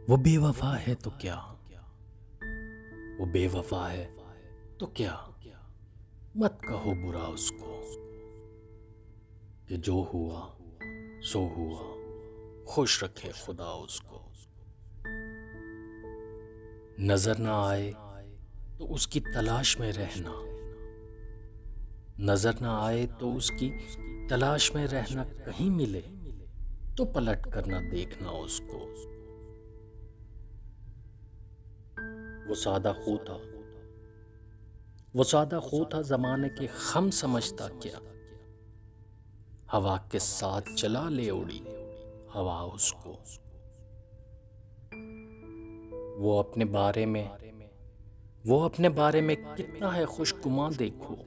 वो बेवफा है तो क्या, वो बेवफा है तो क्या, मत कहो बुरा उसको कि जो हुआ सो हुआ, खुश रखे खुदा उसको। नजर ना आए तो उसकी तलाश में रहना, नजर ना आए तो उसकी तलाश में रहना, कहीं मिले तो पलट कर ना देखना उसको। वो सादा खो था, वो सादा खो था, जमाने के खम समझता क्या, हवा के साथ चला ले उड़ी हवा उसको। वो अपने बारे में वो अपने बारे में कितना है खुशगुमां देखो,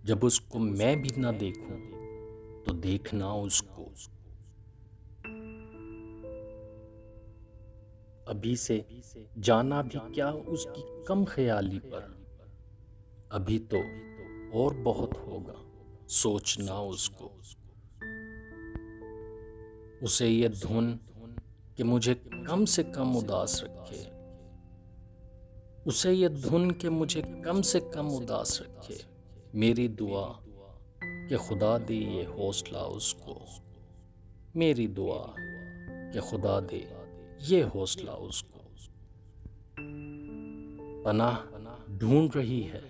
जब उसको मैं भी ना देखूं तो देखना उसको। अभी से जाना भी क्या उसकी कम ख्याली पर, अभी तो और बहुत होगा सोचना उसको। उसे ये धुन कि मुझे कम से कम उदास रखे, उसे ये धुन कि मुझे कम से कम उदास रखे, मेरी दुआ कि खुदा दे ये हौसला उसको, मेरी दुआ कि खुदा दे ये हौसला उसको। पनाह ढूंढ रही है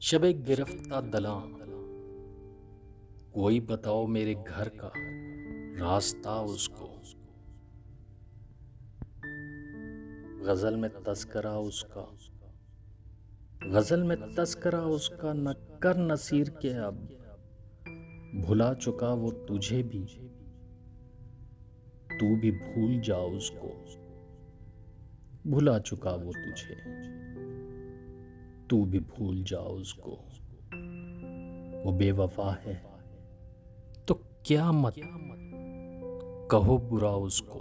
शबे गिरफ्ता दलां, कोई बताओ मेरे घर का रास्ता उसको। गजल में तस्करा उसका, गजल में तस्करा उसका, न कर नसीर के अब भुला चुका वो तुझे भी, तू भी भूल जा उसको। भुला चुका वो तुझे, तू भी भूल जा उसको। वो बेवफा है तो क्या, मत कहो बुरा उसको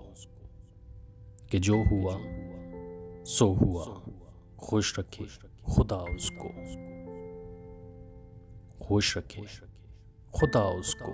कि जो हुआ सो हुआ, खुश रखे खुदा उसको, खुश रखे खुदा उसको।